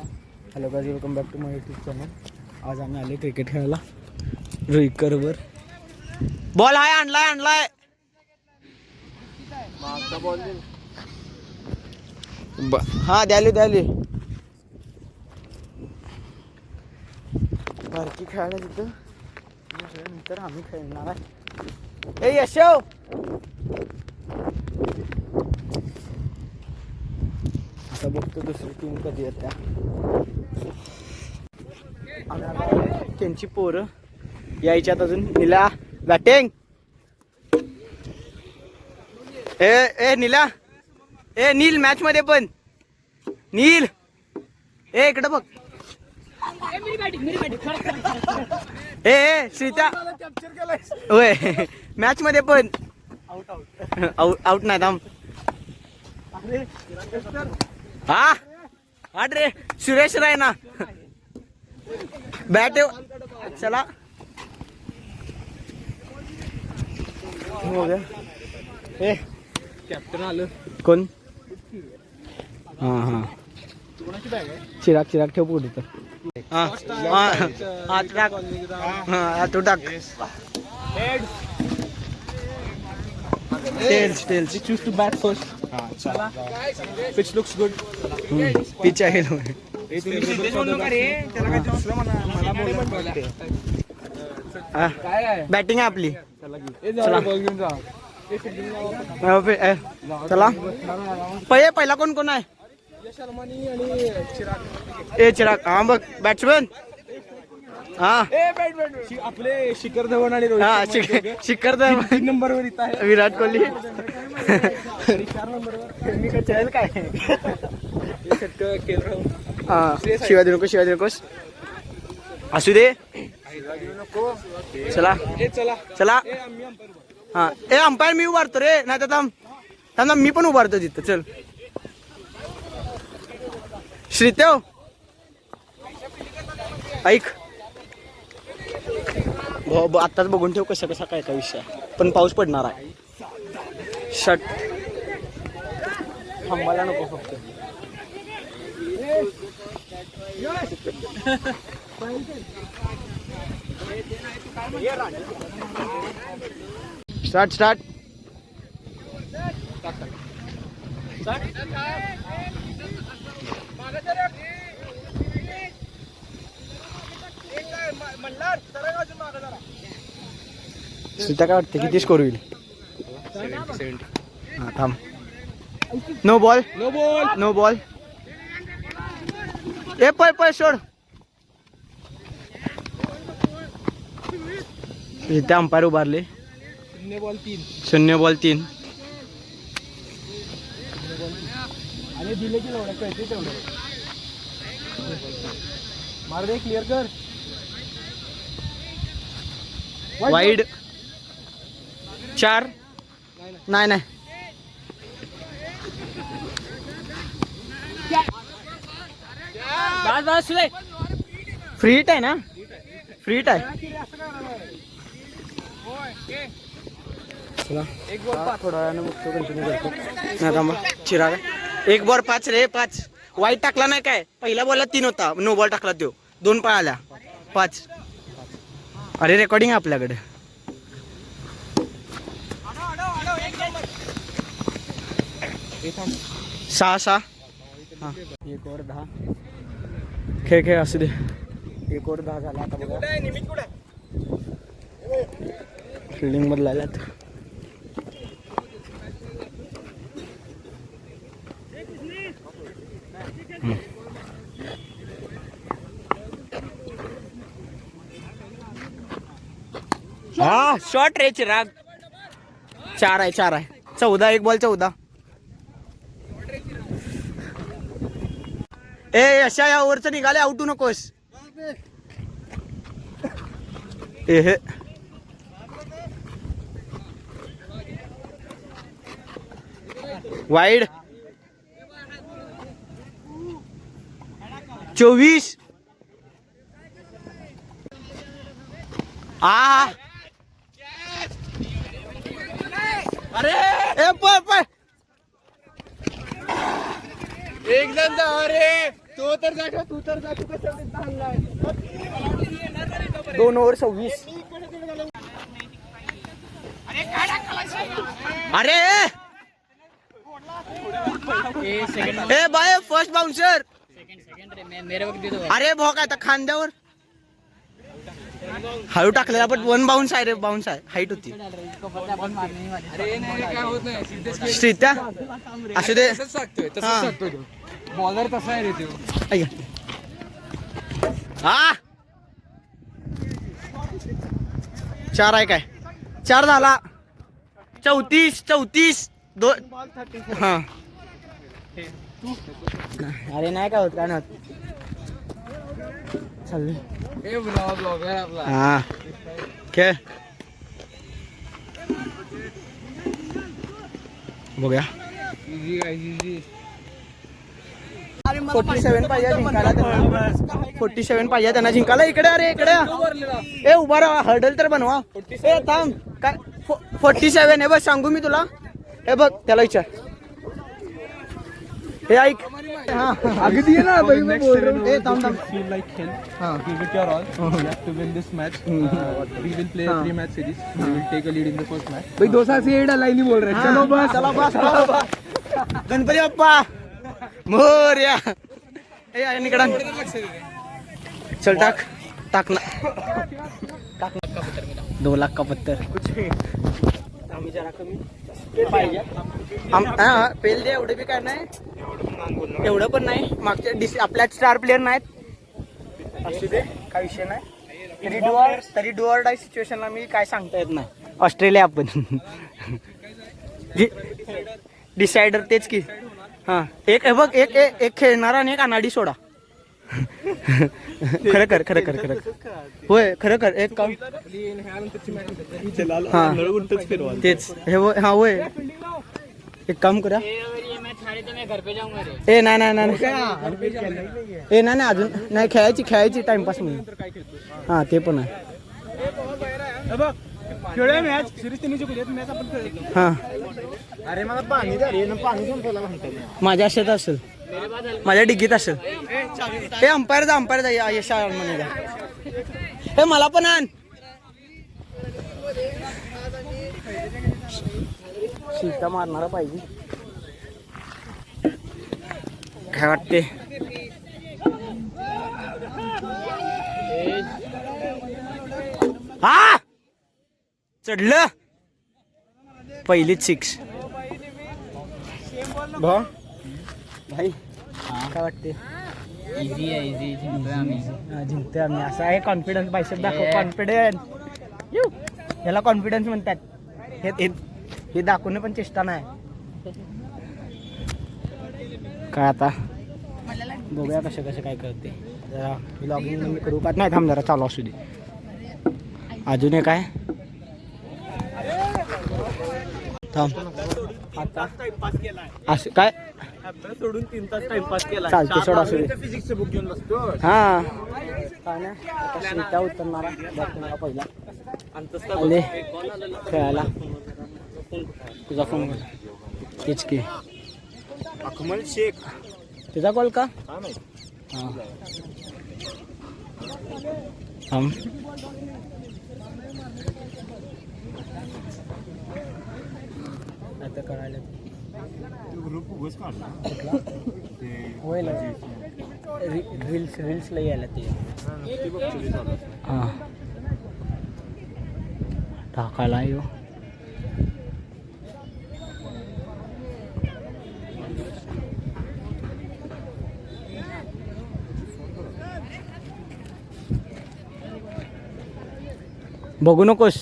Hello guys, welcome back to my YouTube channel. आज आम्ही आले क्रिकेट खेळायला रुईकरवर. बॉल आहे, आणलाय हा द्याले बारकी खेळायला तिथं. नंतर आम्ही खेळणार आहे. ए यशव, आता बघतो दुसरी टीम कधी येत्या. त्यांची पोरं यायच्यात अजून. निला बॅटिंग. ए निला, ए नील मॅच मध्ये पण. नील ए इकडे बघ. ए श्रीता होय मॅच मध्ये पण. आउट नाही थांब. हा आठ रे सुरेश रायना बॅट चला. हो गया. ए कॅप्टन आलं कोण? हा चिराग ठेव पुढे तर. हा तू टाक. Tails choose to bat first. Pitch looks good. Pitch आहे. बॅटिंग आहे आपली. चला पहिला कोण आहे? ए चिराग. हा बघ बॅट्समॅन. हा आपले शिखर धवन आणि शिखर धवन नंबर वर इथं आहे. विराट कोहली 4 नंबरवर. मी काय चल काय. हा शिवाय देऊ नकोस असू दे. चला चला. हा ए अंपायर मी उभारतो रे. नाही तर थांब मी पण उभारतो तिथं. चल श्रीतेव ऐक. आत्ताच बघून ठेव कसा काय विषय. पण पाऊस पडणार आहे. शर्ट थांबायला नको फक्त. स्टार्ट. सीता काय वाटते किती स्कोर होईल? हा थांब. No ball. ए पळ सोड. इथे अंपायर उभारले. 0 बॉल 3. आणि दिले की एवढं कळते तेवढं. मार दे, क्लिअर कर. वाईड 4. नाही फ्री हिट आहे ना. फ्री हिट आहे. चला थोडा वेळानं बघतो. कंटिन्यू करतो. नाही थांबा. चिराग 1 बॉल 5 रे. 5 वाईट टाकला नाही काय. पहिला बॉलला 3 होता. नो बॉल टाकला तो. 2 पळाल्या 5. अरे रेकॉर्डिंग आहे आपल्याकडे. सहा. हा 1 ओव्हर 10. खेळ असू दे. 1 ओव्हर 10 झाला. आता बघा फिल्डिंग बदलायलात. हा शॉर्ट रे चिराग. 4 आहे 14. 1 बॉल 14. ए अशा या ओव्हरचं निघाले. आउट नकोस. ए वाईड 24. अरे ए पळ एक जण जा रे. तो तर जा तू तर जा तू कसं 2 ओव्हर 26. अरे ए बाय फर्स्ट बाउन्सर. अरे भाऊ काय आता खांद्यावर हळू टाकलेला पण 1 बाउन्स आहे रे. बाउन्स आहे. हाईट होती. श्रीत्या असू दे. बॉलर तसा आहे रे तो. हा 4 आहे काय. 4 झाला. 34 2. हा अरे नाही काय होत काय ना चालू. हा खेळ बघूया. 47 पाहिजे जिंकायला त्यांना. 47 पाहिजे त्यांना जिंकायला. इकडे अरे इकडे ए उभा राहा. हर्डल तर बनवा. ए थांब काय 47 हे बघ सांगू मी तुला. हे बघ त्याला विचार. हे ऐक. अगदी आहे ना भाई मैं बोल रहा हूँ. ए थांब थांब. Feel like hell. हाँ. Give it your all. You have to win this match. We will play a 3-match series. We will take a lead in the first match. भाई 2 साल से ये डाला ही नहीं बोल रहे. चलो बस. चला बस. गणपती बाप्पा मोरया. ए आहे निकडा. चल टाक ना. टाक 2 लाख का पत्तर. कुछ आम्ही जरा कमी पाहिजे. पेल दे. एवढं बी काय नाही. एवढं पण नाही. मागच्या आपल्या स्टार प्लेअर नाहीत. असू दे काय विषय नाही. तरी डू ऑर डाय सिच्युएशनला मी काय सांगता येत नाही. ऑस्ट्रेलिया आपण डिसायडर तेच की. हा एक हे बघ एक खेळणारा आणि एक अनाडी सोडा. खरं कर होय खरं कर. एक काम तेच हे हा होय. एक काम करा. ए नाही अजून नाही. खेळायची टाइमपास म्हणून. हा ते पण आहे. खेळूया मॅच सिरीज त्यांनी जिंकली मॅच आपण खेळू. हा अरे मला पाणी द्या रे. पाणी संपवला म्हणतो. माझ्या शेत असेल. माझ्या डिग्गीत असेल. हे अंपायर जा यशा म्हणे द्या. हे मला पण आण. शिटा मारणारा पाहिजे. काय वाटते. हा चढलं. पहिलीच 6. भाई काय वाटते. इझी आहे. इझी जिंकतोय आम्ही. जिंकतोय आम्ही. असा आहे कॉन्फिडन्स. बायसेप दाखव. कॉन्फिडन्स याला कॉन्फिडन्स म्हणतात. हे दाखवणं पण चेष्टा नाही. काय आता बघूया कसं काय करते. जरा ब्लॉगिंग करू का नाही. थांब जरा चालू असू दे. अजून एक आहे. थांब आता असं काय सोडून 3 तास टाइमपास केला. चालते सोड असू दे. फिजिक्सचं बुक घेऊन बसतो. हा काय नाही. आता शिट्या उतरणारा बघतो पहिला आले खेळायला. तुझा फोन तेच की. अकमल शेख तुझा कॉल का. काय माहिती. हां थांब. आता कळालं. ग्रुप उगच काढला. होय ना. रील्सला यायला ते. हां टाकायला येऊ. बघू नकोस.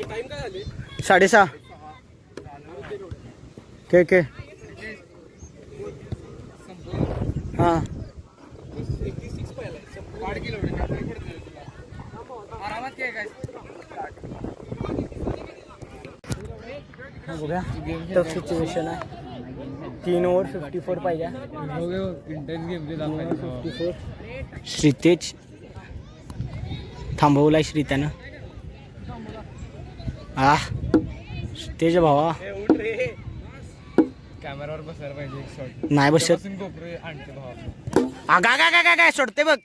टाइम काय झाले. 6:30. के हां बघूया. टफ सिच्युएशन आहे. 3 ओव्हर 54 पाहिजे. 54. श्रीतेज थांबवलाय श्रीत्यानं. हा तेज भावा कॅमेरावर बसायला पाहिजे एक शॉट नाही बसत गोप्रो आणते भावा आगा काय सोडते बघ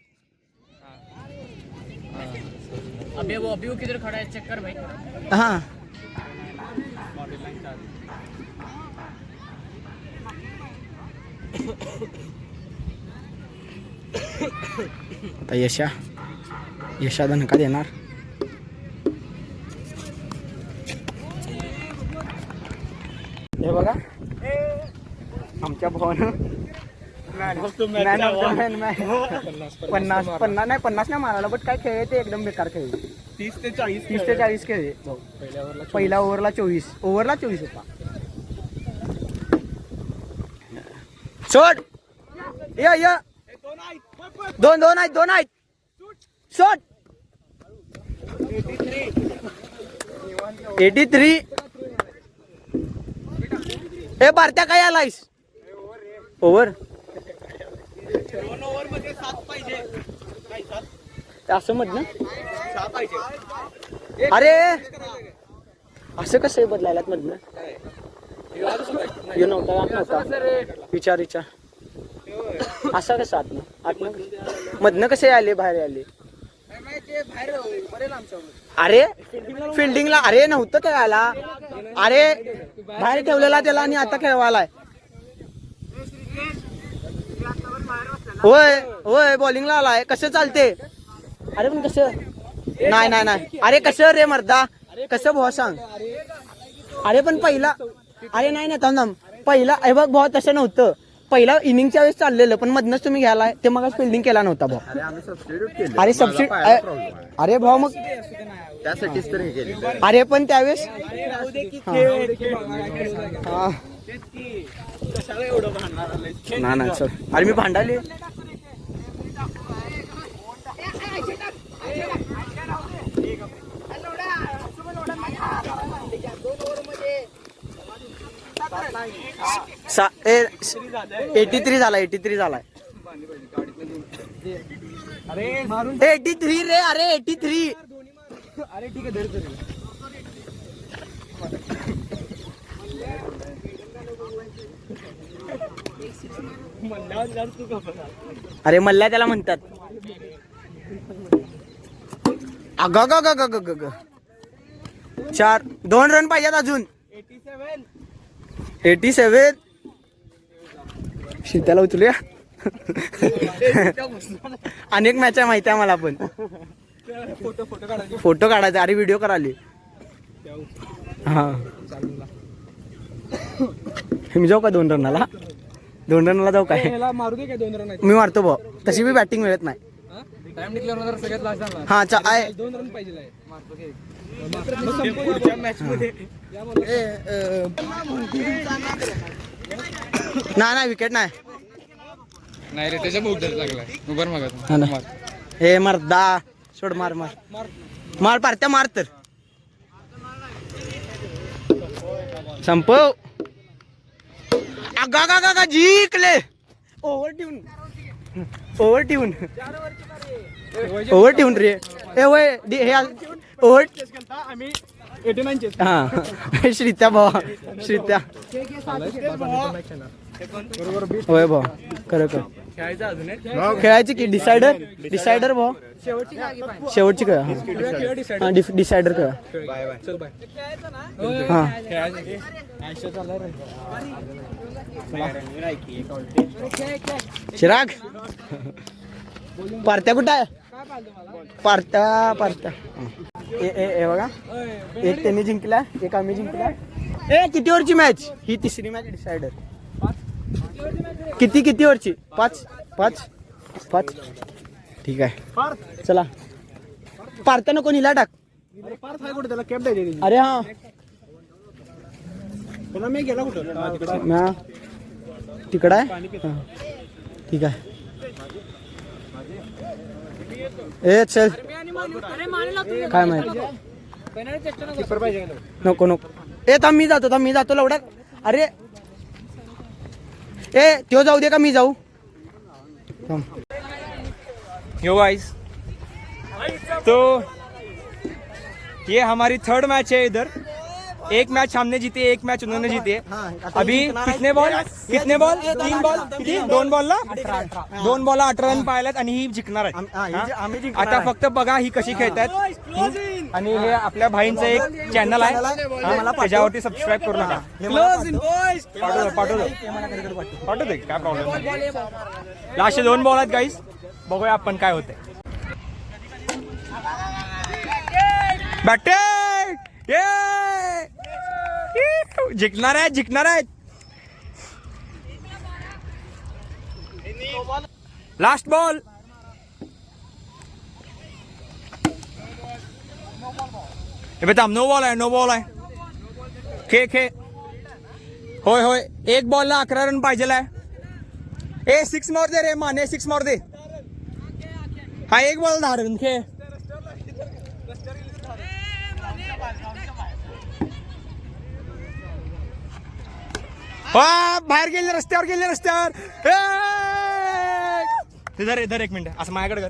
अबे वो अभी वो किधर खड़ा है चेक कर भाई हा आता यशा धनका देणार हे बघा आमच्या भावानं 50 नाही मारायला बट काय खेळ आहे ते एकदम बेकार खेळ 30 ते 40 खेळ आहे. पहिल्या ओव्हरला 24 होता सोड या दोन आहेत सोड 83 ए भारत्या काय आलायस ओव्हर असं म्हण ना अरे असं कसं बदलायला मधनं नव्हता विचार असं कसं आतनं मधनं कसे आले बाहेर आले अरे फिल्डिंगला अरे नव्हतं खेळायला अरे बाहेर ठेवलेला त्याला आणि आता खेळवायलाय होय बॉलिंगला आलाय कसं चालते अरे पण कसं नाही अरे कसं रे मर्दा कसं भाऊ सांग अरे पण पहिला अरे नाही थांब पहिला हे बघ भाऊ तसं नव्हतं पहिला इनिंगच्या वेळेस चाललेलं पण मधनच तुम्ही घ्यायलाय ते मग फिल्डिंग केला नव्हता भाऊ अरे सबस्टिट्यूट अरे भाऊ मग त्यासाठीच तर हे केलं अरे पण त्यावेळेस नाही सर अरे मी भांडाले एटी झालाय 83 झालाय 83 रे अरे 83 अरे ठीक आहे धर अरे मल्ल्या त्याला म्हणतात अग 2 रन पाहिजेत अजून 87 शीताला उचलूया अनेक मॅच आहे माहिती आहे मला पण फोटो काढायचा अरे व्हिडिओ करायला हा मी जाऊ का 2 रनला जाऊ काय मारू दे काय 2 रन मी मारतो भाऊ तशी मी बॅटिंग मिळत नाही टाइम डिक्लेअर सगळ्यात लास्ट हा 2 रन पाहिजे पुढच्या मॅच मध्ये नाही विकेट नाही रे त्याच्या बोगद्यात लागलाय उभर मागा हे मर्दा सोड मार पारत्या मार तर संपव अगा जिंकले ओव्हर ट्यून रे हे वय हे ओव्हर आम्ही 89 हा श्रीत्या भावा श्रीत्या होय भाऊ खरं खेळायची की डिसायडर भाऊ शेवटची खेळ डिसायडर खेळ हा चिराग पार्त्या कुठं आहे पार्त्या ए बघा एक त्यांनी जिंकला एक आम्ही जिंकला ए किती ओव्हरची मॅच ही तिसरी मॅच डिसायडर किती ओव्हरची 5 ठीक आहे चला पार्त्या नको निला टाक त्याला कॅप द्यायची अरे हा मी गेला कुठं तिकडं आहे ठीक आहे ए चल काय माहिती नको ए थांब मी जातो लवड्यात अरे ए त्यो जाऊ दे का मी जाऊ यो गाइस तो ये हमारी थर्ड मैच है इधर. एक मैच हमने जीती, एक मैच उन्होंने जीती है. अभी कितने बॉल 3 बॉल किती 2 बॉलला 2 बॉलला 18 रन पाहिल्यात आणि ही जिंकणार आहे. आता फक्त बघा ही कशी खेळतात. आणि हे आपल्या भाईंचं एक चॅनल आहे, त्याच्यावरती सबस्क्राईब करू नका. पाठवतो काय प्रॉब्लेम. लास्ट 2 बॉल आहेत गाईस, बघूया आपण काय होतंय. बॅटिंग जिंकणार आहेत. Last ball. थांब, नो बॉल आहे. खे होय 1 बॉलला 11 रन पाहिजे. 6 मार दे रे माने, 6 मार दे. हा 1 बॉल 10 रन खे. बाहेर गेले, रस्त्यावर. इधर 1 मिनिट असं माझ्याकडे कर.